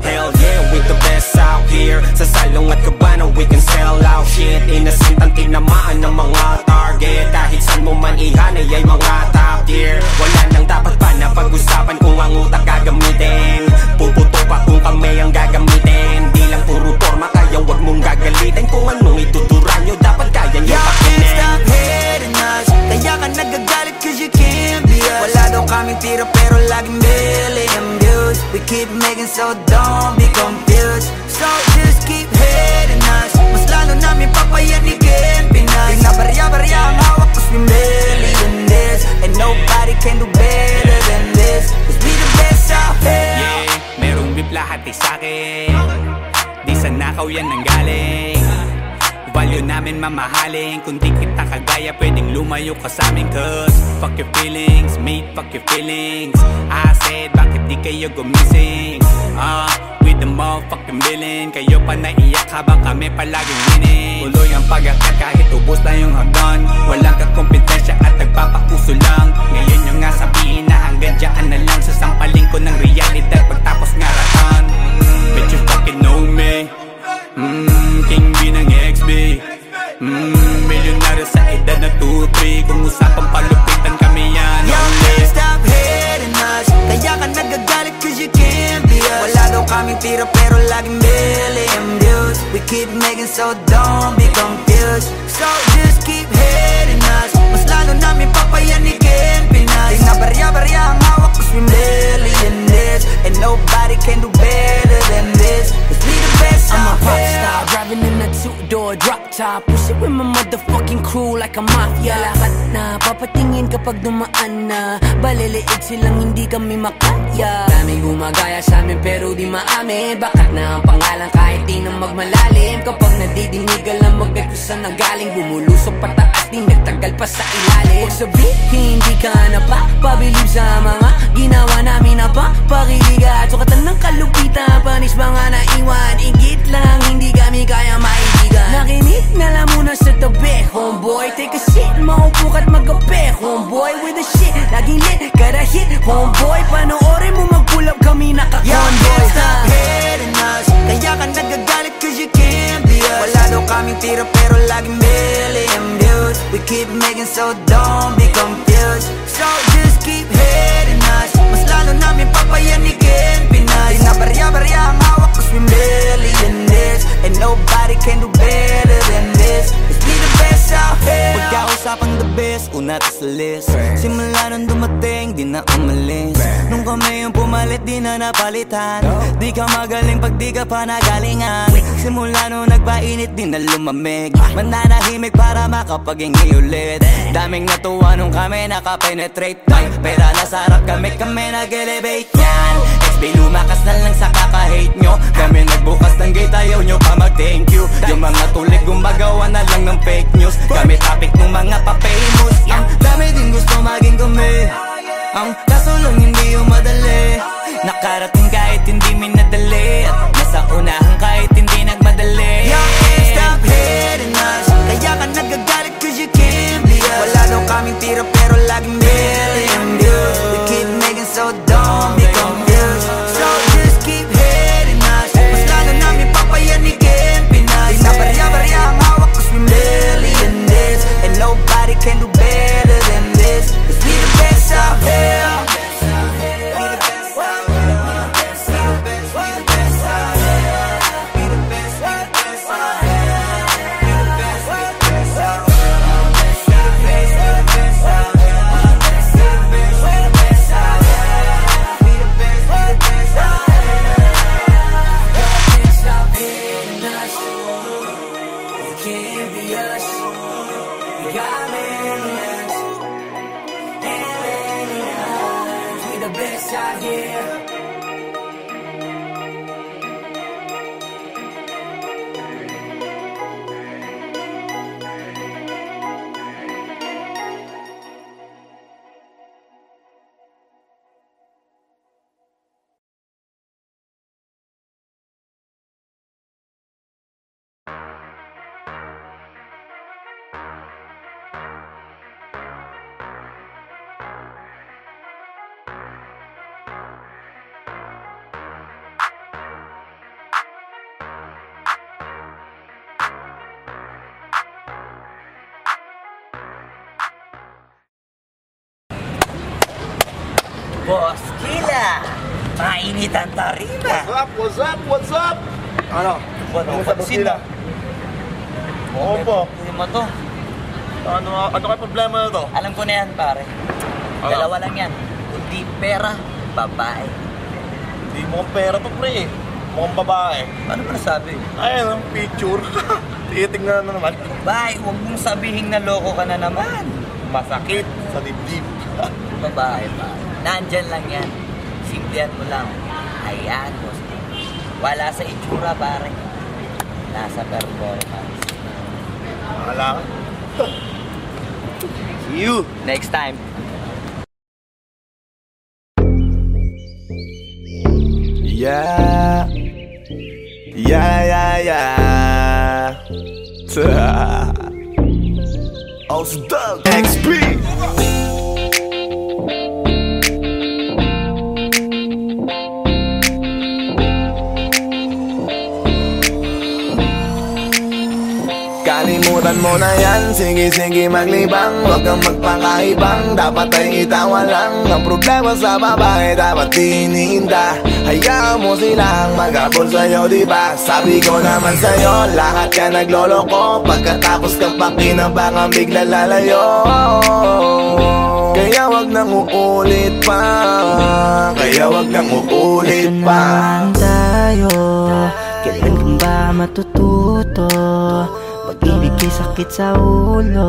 Hell yeah, with the best out here. Sa salong at kabana we can sell out shit. Innocent ang tinamaan ng mga target. Kahit saan mo man ihanay ay mga top tier. Wala nang dapat pa na pag-usapan kung ang utak gagamitin. Puputo pa kung kami ang gagamitin. Di lang puro forma kaya wag mong gagalitin. Kung anong ituturan nyo dapat kaya nyo pakinin.
Stop hating us, kaya ka nagagalit cause you can't be us. Wala daw kaming tira pero laging million views. We keep making so don't be confused. So just keep hating us. Mas lalo namin papayanigin Pinas. Di na barya-barya ang hawak cause we millionaires. And nobody can do better than this. Cause we the best out here.
Yeah, merong beef lahat sa'kin. Di sa nakaw yan nanggaling. Value namin mamahalin. Kung di kita kagaya pwedeng lumayo ka sa amin. Cause fuck your feelings, mate, fuck your feelings. I said bakit di kayo gumising. With the motherfucking villain. Kayo pa naiyak habang kami palaging winning. Tuloy ang pag-akat kahit ubos na yung hagdan. Walang kakompetensya at nagpapakuso lang. Ngayon yung nga sabihin na hanggang dyan na lang. Sasampaling ko ng realidad pagtapos ngaratan. Bet you fucking know me. King B ng XB. Milyonaryo sa edad na 2-3. Kung usapang palupitan kami yan.
Yo, stop hating us. Kaya ka nagagalit cause you can't be us. Wala daw kaming tira pero laging million views. We keep making so don't be confused. So just keep hating us. Mas lalo namin papayanigin Pinas. Di na barya-barya ang hawak cause we millionaires. And nobody can do better than this. Cause we the best
I'm a
out
pop
here.
star, driving in a two-door drop top. Push it with my motherfucking crew like a mafia. Lahat na papatingin kapag dumaan na. Baliliig silang hindi kami makaya. Dami gumagaya sa amin pero di maamin. Bakat na ang pangalan kahit di na magmalalim. Kapag nadidinig alam magkat kung saan nagaling. Bumulusok pataas di nagtagal pa sa ilalim. Huwag sabihin hindi ka na pa pabilib sa mga ginawa namin na pa pakiliga. Sukatan ng kalupitan panis mga naiwan. Igit lang hindi kami kaya maibigan. Nakinig na lang muna sa tabi homeboy. Take a shit maupo ka't magape homeboy. With the shit laging lit kada hit homeboy. Panoorin mo mag-pull up kami naka-convoy.
Stop hating us. Kaya ka nagagalit cause you can't be us. Wala daw kaming tira pero laging million views. We keep making so don't be confused. So just keep hating us. Mas lalo namin papayanigin Pinas. Di na barya-barya ang hawak cause we millionaires. And nobody can do better than this. Cause we the best out here. Pagkausapang the best, una to sa list. Simula nung dumating, di na umalis. Nung kami yung pumalit, di na napalitan. Di ka magaling pag di ka pa nagalingan. Simula nung nagpainit, di na lumamig. Mananahimik para makapag-ingi ulit. Daming natuwa nung kami nakapenetrate. Pera nasa harap kami nag-elevate yan. XB lumakas na lang sa kaka-hate nyo. Kami nagbukas ng gate, ayaw nyo pa mag-thank you. Yung mga tulig gumagawa na lang ng fake news. Kami topic ng mga pa-famous. Ang dami din gusto maging kami. Ang kaso lang hindi yung madali. Nakarating kahit hindi minadali. At nasa unahan kahit hindi nagmadali. Stop hating us. Kaya ka nagagalit cause you can't be us. Wala daw kaming tira pero laging million views. We keep making so don't be confused. So just keep hating us. Mas lalo namin papayanigin Pinas. Di na barya-barya ang hawak cause we millionaires. And nobody can do better than this. Cause we the best out here.
Best out here.
Boss Kila, mainit ang tarima.
What's up? What's up? Ano?
Pansin na.
Oo po.
Hindi mo to.
Ano kayo problema na to?
Alam ko na yan, pare. Dalawa lang yan. Kundi pera, babae.
Hindi mo pera to, pre. Mukhang babae.
Ano ba nasabi?
Ayun, picture. Titingnan na naman.
Babae, huwag mong sabihin na loko ka na naman.
Masakit sa dibdib.
Babae pa. Nandyan lang yan. Simplihan mo lang. Ayan, boss. Wala sa itsura, pare. Nasa performance.
Wala ka?
See you next time.
Yeah. Ausdog XP. Kalimutan mo na yan, sige maglibang. Huwag kang magpakaibang, dapat ay itawa lang. Ang problema sa babae, dapat tinihinda. Hayaan mo silang maghabol sa'yo, diba? Sabi ko naman sa'yo, lahat ka nagloloko. Pagkatapos kang pakinabangan, bigla lalayo. Kaya wag nang uulit pa. Kaya wag nang uulit pa.
Tayo, kailan kang ba matututo? Pag-ibig ay sakit sa ulo,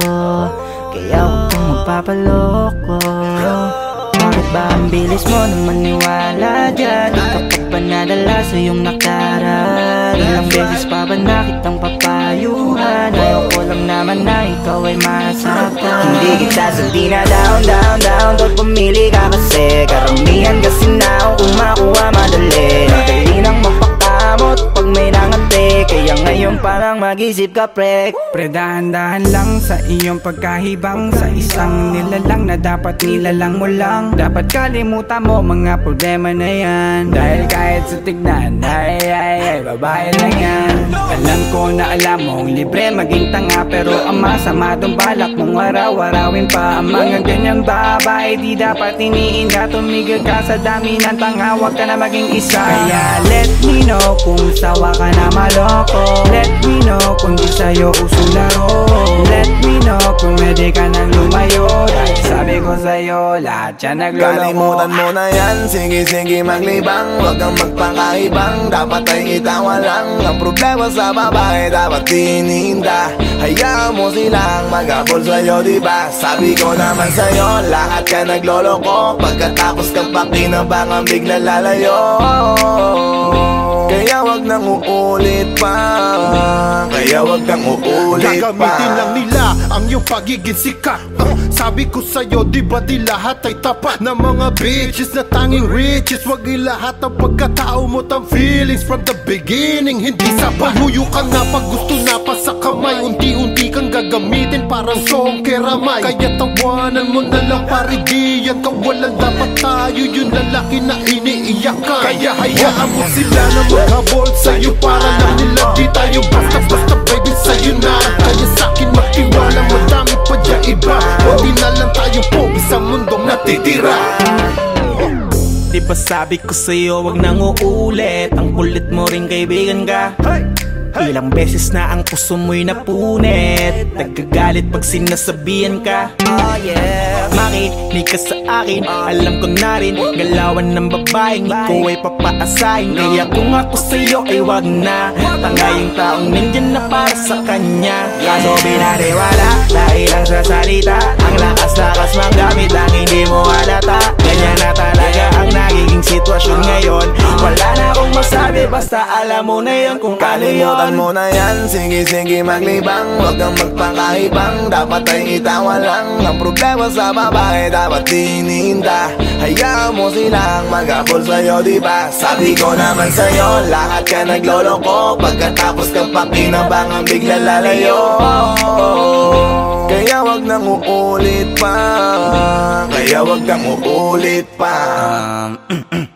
kaya huwag kang magpapaloko. Bakit ba ang bilis mo na maniwala dyan? Di ka pa ba nadala sa iyong nakaraan? Ilang beses pa ba nakitang papayuhan? Ayaw ko lang naman na ikaw ay masaktan. Hindi kita sabi na down Pag pumili ka kasi karamihan kasi na kung makuha madali. Madali nang mapakamot pag may nangante. Kaya ngayon parang mag-isip ka, pre.
Pre, dahan-dahan lang sa iyong pagkahibang. Sa isang nilalang na dapat nilalang mo lang. Dapat kalimutan mo mga problema na yan. Dahil kahit sa tignan, ay, babae lang yan. Alam ko na alam mong libre maging tanga, pero ang masama dong balak mong araw-arawin pa. Ang mga ganyang babae di dapat iniinda. Tumigil ka sa dami ng tanga, wag ka na maging isa. Kaya let me know kung sawa ka na maloko. Let me know kung di sa'yo uso laro. Let me know kung pwede ka nang lumayo. Dahil sabi ko sa'yo, lahat yan nagloloko.
Kalimutan mo na yan, sige maglibang. Huwag kang magpakaibang, dapat ay itawa lang. Ang problema sa babae, dapat tinihinda. Hayaan mo silang maghabol sa'yo, diba? Sabi ko naman sa'yo, lahat ka nagloloko. Pagkatapos kang pakinabangan, bigla lalayo. Kaya wag nang uulit pa. Kaya wag nang uulit pa.
Gagamitin lang nila ang iyong pagiging sikat. Sabi ko sa'yo, di ba di lahat ay tapat na mga bitches na tanging riches. Wag ilahat ang pagkatao mo tang feelings from the beginning. Hindi sabay, huyo ka na pag gusto na pa sa kamay. Unti-unti kang gagamitin parang song keramay. Kaya tawanan mo na lang paridiyan. Kawalan dapat tayo yung lalaki na iniiyakan. Kaya hayaan mo sila na maghabol sa'yo para lang nila di tayo basta-basta baby sa'yo na. Kaya sa'kin magtiwala, madami pa dyan iba. Hindi na lang tayo pogi sa mundong natitira.
Diba sabi ko sa'yo, wag nang uulit. Ang kulit mo rin kaibigan ka. Ilang beses na ang puso mo'y napunit. Nagkagalit pag sinasabihan ka.
Oh yeah,
makinig ka sa akin. Alam ko na rin, galawan ng babaeng ikaw ay papaasahin. Kaya kung ako sa'yo ay wag na. Tanga yung taong nandyan na para sa kanya. Kaso binariwala dahil lang sa salita. Ang lakas-lakas mang gamit lang hindi mo halata. Ganyan na talaga ang nagiging sitwasyon ngayon. Wala na akong masabi, basta alam mo na yun kung ano yun.
Kalimutan mo na yan, sige maglibang. Huwag kang magpakaibang, dapat ay itawa lang. Ang problema sa babae, dapat tinihinda. Hayaan mo silang maghabol sa'yo, diba? Sabi ko naman sa'yo, lahat ka nagloloko. Pagkatapos kang pakinabangan, bigla lalayo. Kaya wag wag nang uulit pa. Kaya wag kang uulit pa.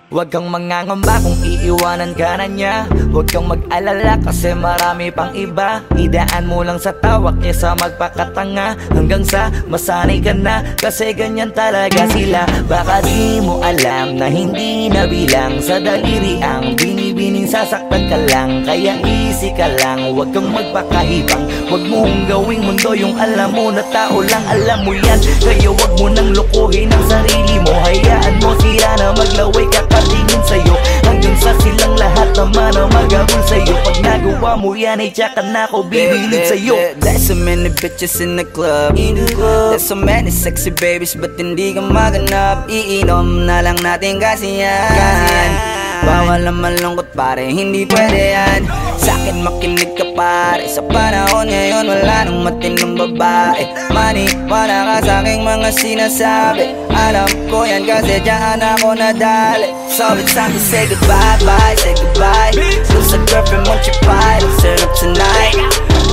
Huwag kang mangangamba kung iiwanan ka na niya. Huwag kang mag-alala kasi marami pang iba. Idaan mo lang sa tawak niya sa magpakatanga, hanggang sa masanay ka na, kasi ganyan talaga sila. Baka di mo alam na hindi nabilang sa daliri ang binibining sasaktan ka lang. Kaya easy ka lang, huwag kang magpakahibang. Huwag mong gawing mundo yung alam mo na tao lang alam mo yan. Kaya huwag mo nang lokohin ang sarili mo. Hayaan mo sila na maglaway kakatingin sa'yo, hanggang sa silang lahat naman ang magabol sa'yo. Pag nagawa mo yan ay tsaka na ako bibilid sa'yo.
There's so many bitches in the club. There's so many sexy babies, but hindi ka maganap. Iinom na lang natin kasi yan. Bawal na malungkot pare, hindi pwede yan. Sa'kin makinig ka pare, sa panahon ngayon wala nang matinong babae. Maniwala ka sa'king mga sinasabi, alam ko yan kasi dyan ako nadali. So it's time to say goodbye, bye, say goodbye. Dun sa girlfriend mo chipay, let's turn up tonight.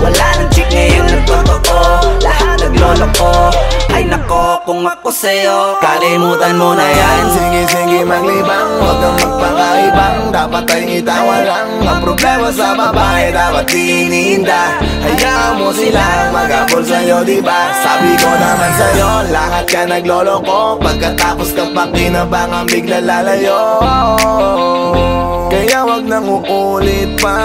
Wala nang chick ngayon na totoo, lahat naglolo ko. Ay nako, kung ako sa'yo, kalimutan mo na yan.
Sige, sige, maglibang, huwag kang magpakaibang. Dapat ay itawa lang ang problema sa babae, dapat iniinda. Hayaan mo silang mag-abol sa'yo, diba? Sabi ko naman sa'yo, lahat ka naglolo ko. Pagkatapos kang pakinabangang bigla lalayo. Kaya wag nang uulit pa.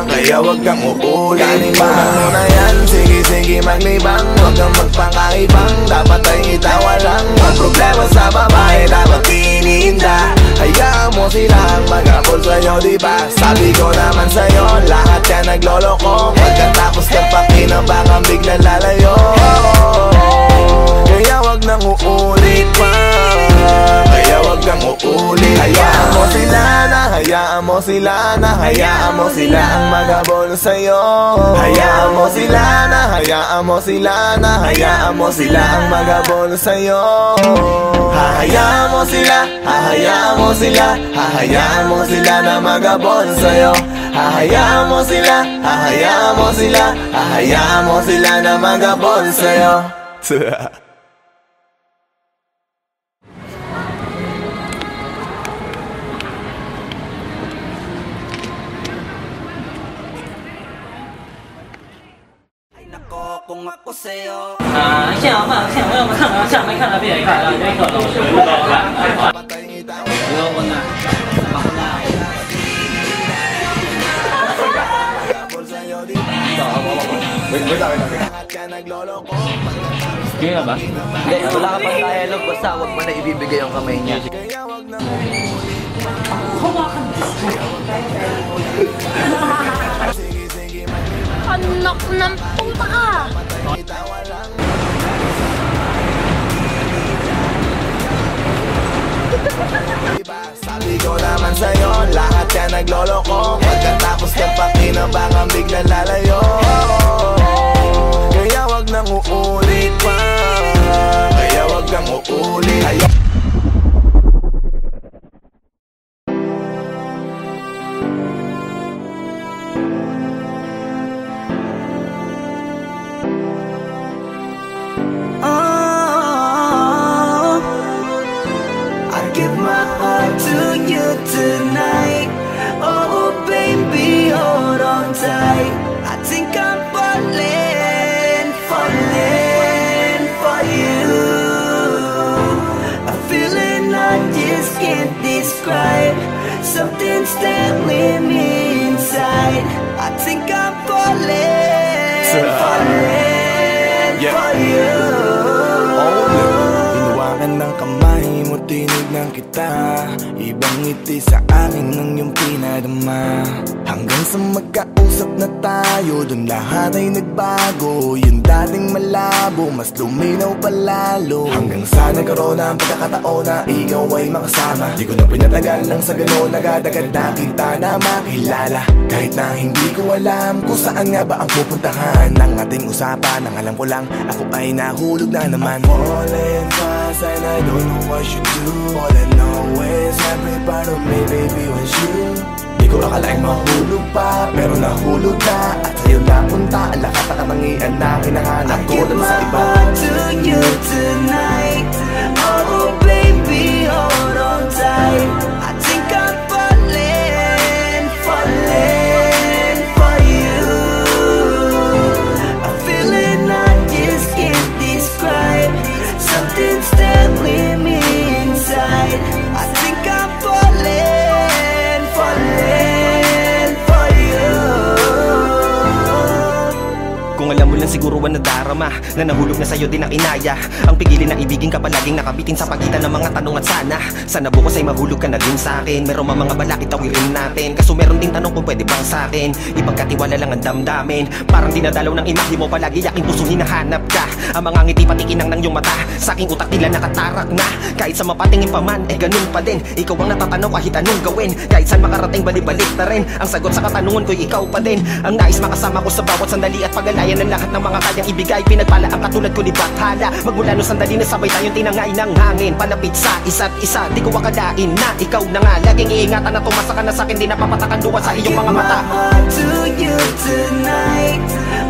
Kaya wag kang uulit pa. Kalimutan mo na yan, sige, sige, maglibang. Huwag kang magpakaibang, dapat ay itawa lang ang problema sa babae, dapat iniinda. Hayaan mo silang mag-abol sa'yo, diba? Sabi ko naman sa'yo, lahat ka naglolo ko. Pagkatapos kang pakinabangang bigla lalayo. Kaya wag nang uulit pa. Kaya wag kang uulit. Hayaan mo sila na, hayaan mo sila na, hayaan mo sila ang mag-abol sa'yo. Hayaan mo sila na, hayaan mo sila na, hayaan mo sila ang mag-abol sa'yo. Hahayaan mo sila, hahayaan mo sila, hahayaan mo sila na mag-abol sa'yo. Hahayaan mo sila, hahayaan mo sila, hahayaan mo sila na mag-abol sa'yo.
Kung ako sa'yo,
现在我们看下面看到别人看到这个老师不高了，不要问了。Kaya ba?
Hindi, wala ka pang dialogue, basta huwag mo na ibibigay yung kamay niya.
Anak ng puta ka!
Sabi ko naman sa'yo, lahat ka naglolo ko. Pagkatapos kang pakinabangang bigla lalayo. Kaya wag nang uulit pa. Kaya wag kang uulit.
tonight. Oh baby, hold on tight. I think I'm falling, falling for you. A feeling I just can't describe. Something's telling me inside. I think I'm falling, falling for you.
Hinawakan ng kamay mo, tinignan kita. Ibang ngiti sa akin ng iyong pinadama. Hanggang sa magkausap na tayo, dun lahat ay nagbago. Yung dating malabo, mas luminaw palalo. Hanggang sa nagkaroon ng pagkakataon na ikaw ay makasama. Di ko na pinatagal lang sa gano'n, nagadagad na kita na makilala. Kahit na hindi ko alam kung saan nga ba ang pupuntahan ng ating usapan. Ang alam ko lang, ako ay nahulog na naman. I'm falling fast and I don't know what you do. All I know is every part of me, baby, was you. Di ko akalaing mahulog pa, pero nahulog na. At sa'yo napunta, ang lahat ng katangian na hinahanap ko dun sa iba.
I give my heart to you tonight. Oh baby, hold on tight. I think I'm falling, falling for you. A feeling I just can't describe. Something's telling me inside. I think I'm falling, falling for you.
Kung alam mo lang siguro ang nadarama na nahulog na sa'yo din ang inaya. Ang pigilin na ibigin ka palaging nakabitin sa pagitan ng mga tanong at sana bukas ay mahulog ka na din sa'kin. Meron mga balakid tawirin natin, kaso meron ding tanong kung pwede bang sa'kin ipagkatiwala lang ang damdamin. Parang dinadalaw ng imahe mo, palagi aking puso hinahanap ka. Ang mga ngiti patikinang ng iyong mata, sa aking utak tila nakatarak na. Kahit sa mapatingin pa man, ganun pa din. Ikaw ang natatanaw kahit anong gawin. Kahit saan makarating balibalik na rin. Ang sagot sa katanungan ko'y ikaw pa din. Ang nais makasama ko sa bawat sandali at pagalayan ng lahat ng mga kayang ibigay. Pinagpala ang katulad ko ni Bathala. Magmula no sandali na sabay tayong tinangay ng hangin. Palapit sa isa't isa, di ko akalain na ikaw na nga. Laging iingatan na tumasa ka na sa'kin, di napapatakan duwa sa iyong mga mata.
I give my heart to you tonight.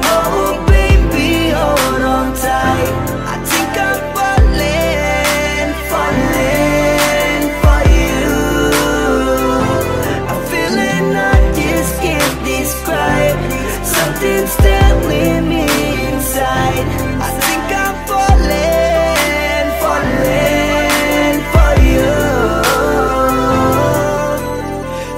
Oh baby, hold on tight. I think I'm falling, falling for you. A feeling I just can't describe. Something's telling me inside. I think I'm falling, falling for you.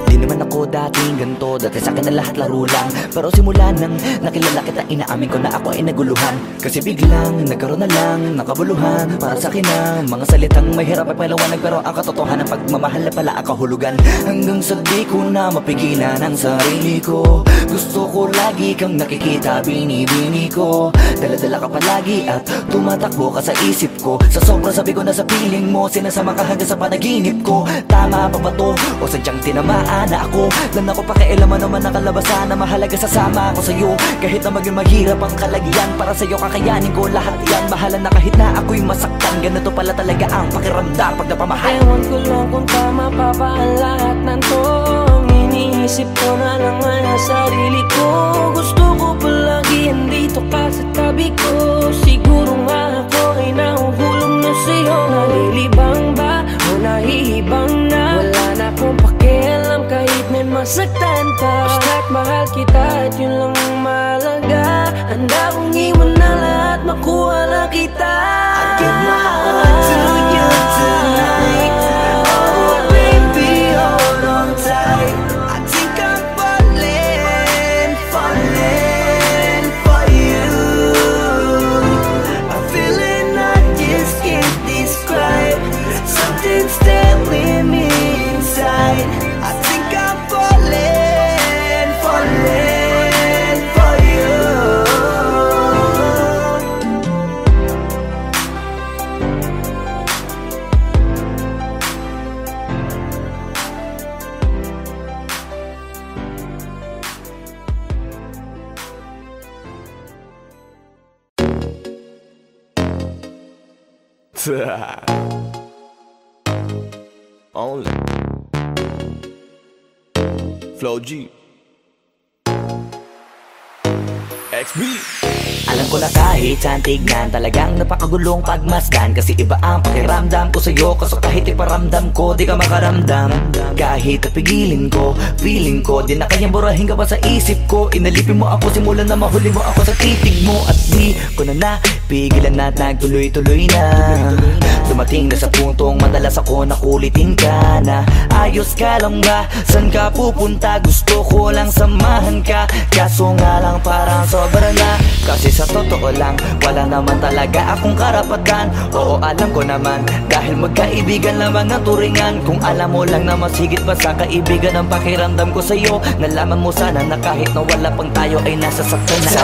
Di naman ako dating ganito, dati sa'kin na lahat laro lang. Pero simula nang nakilala kita, inaamin ko na ako ay naguluhan. Kasi biglang nagkaroon na lang nakabuluhan. Para sa'kin ang mga salitang mahirap ay paliwanag, pero ang katotohanan pagmamahal na pala ang kahulugan. Hanggang sa di ko na mapigilan ang sarili ko. Gusto ko lagi kang nakikita, binibini ko. Dala-dala ka palagi at tumatakbo ka sa isip ko. Sa sobrang sabi ko na sa piling mo, sinasama ka hanggang sa panaginip ko. Tama pa ba to? O sadyang tinamaan na ako? Lan ako pakialaman naman ang kalabasan na mahalaga sasama ako sa'yo. Kahit na maging maghirap ang kalagyan, para sa'yo kakayanin ko lahat yan. Mahala na kahit na ako'y masaktan, ganito pala talaga ang pakiramdam pag napamahal.
Ewan ko lang kung tama pa ba ang lahat ng to. Iniisip ko na lang ang sarili ko. Gusto ko palagi andito ka sa tabi ko. Siguro nga ako ay nahuhulog na sa'yo. Nalilibang ba o nahihibang na? Wala na akong pakialam kahit may masaktan pa. Basta't mahal kita at yun lang ang mahalaga. Handa kong iwan na lahat, makuha lang kita. I give my heart to you tonight. Oh baby, hold on tight. I think I'm falling, falling for you. A feeling I just can't describe. Something's telling me inside. I think I'm falling, falling for you.
Only Flow G XB.
Alam ko na kahit saan tignan, talagang napakagulong pagmasdan. Kasi iba ang pakiramdam ko sa'yo, kaso kahit iparamdam ko, di ka makaramdam. Kahit napigilin ko, feeling ko, di na kayang burahin ka pa sa isip ko. Inalipin mo ako, simulan na mahuli mo ako sa titig mo. At di ko na napigilan na nagtuloy-tuloy na. Dumating na sa puntong madalas ako nakulitin ka na. Ayos ka lang ba? San ka pupunta? Gusto ko lang samahan ka. Kaso nga lang parang sobra na. Kasi sa totoo lang, wala naman talaga akong karapatan. Oo, alam ko naman, dahil magkaibigan lamang ang turingan. Kung alam mo lang na mas higit pa sa kaibigan ang pakiramdam ko sa'yo, nalaman mo sana na kahit na wala pang tayo ay nasasaktan na. Sa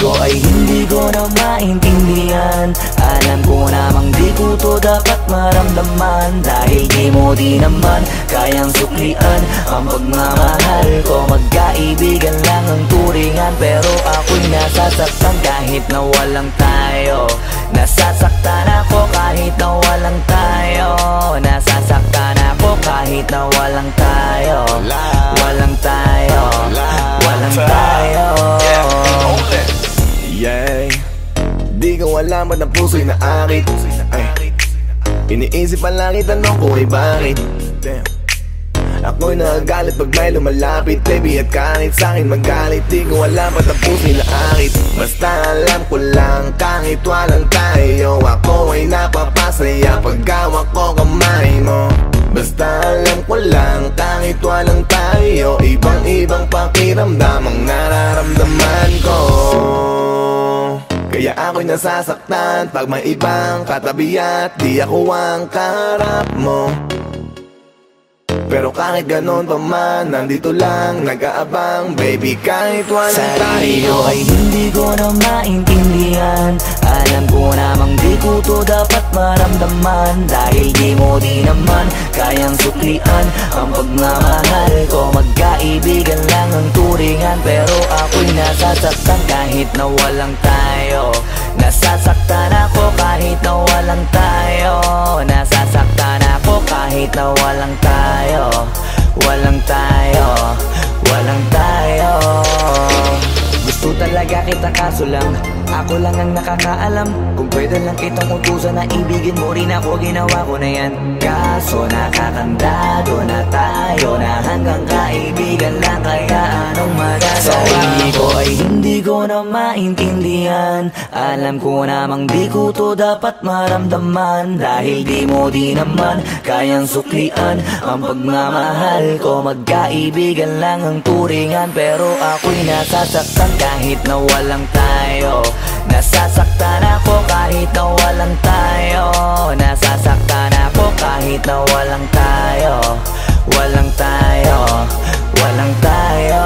ko ay hindi ko na maintindihan. Alam ko namang di ko to dapat maramdaman. Dahil di mo di naman kayang suklian ang pagmamahal ko. Magkaibigan lang ang turingan, pero ako'y nasasaktan kahit na walang tayo. Nasasaktan ako kahit na walang tayo.
puso'y naakit. Ay, iniisip palagi tanong ko ay bakit. Damn. Ako'y nagagalit pag may lumalapit, baby, at kahit sa'kin magalit, di ko alam ba't ang puso'y naakit. Basta alam ko lang, kahit walang tayo, ako ay napapasaya pag hawak ko kamay mo. Basta alam ko lang, kahit walang tayo, ibang-ibang pakiramdam ang nararamdaman ko. Kaya ako'y nasasaktan pag may ibang katabi at di ako ang kaharap mo. Pero kahit ganon pa man, nandito lang, nag-aabang, baby, kahit walang tayo.
Sarili ay hindi ko na maintindihan. Alam ko namang di ko to dapat maramdaman, dahil di mo di naman kayang suklian ang pagmamahal ko. Magkaibigan lang ang turingan, pero ako'y nasasaktan kahit na walang tayo. Nasasaktan ako kahit na walang tayo. Nasasaktan ako kahit na walang tayo. Walang tayo, walang tayo. Gusto talaga kita kaso lang ako lang ang nakakaalam. Kung pwede lang kitang utusan na ibigin mo rin ako, ginawa ko na yan. Kaso nakakandado na tayo na hanggang kaibigan lang, kaya anong magagawa? Sarili ko ay hindi ko na maintindihan. Alam ko namang di ko to dapat maramdaman, dahil di mo di naman kayang suklian ang pagmamahal ko. Magkaibigan lang ang turingan, pero ako'y nasasaktan kahit na walang tayo. Nasasaktan ako kahit na walang tayo. Nasasaktan ako kahit na walang tayo. Walang tayo, walang tayo.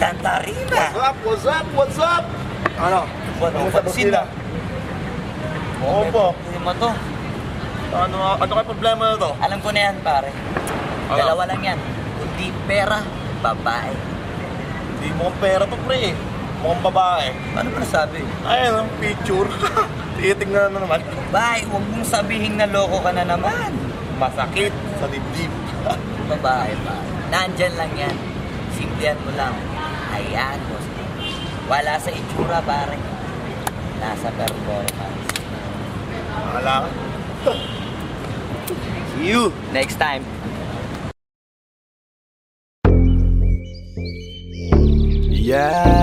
Tanta Rima.
What's up? What's up? Ano?
Ano sa busina?
Oo po.
Hindi mo to.
Ano kayo problema na to?
Alam ko na yan, pare. Dalawa lang yan. Kundi pera, babae.
Hindi mukhang pera to, pre. Mukhang babae.
Ano ba nasabi?
Ayun, ang picture. Titingnan na naman.
Babae, huwag mong sabihin na loko ka na naman.
Masakit sa dibdib.
Babae pa. Nandyan lang yan. Simplihan mo lang. Ayan, boss. Wala sa itsura, pare. Nasa performance.
Wala ka.
See you next time.
Yeah.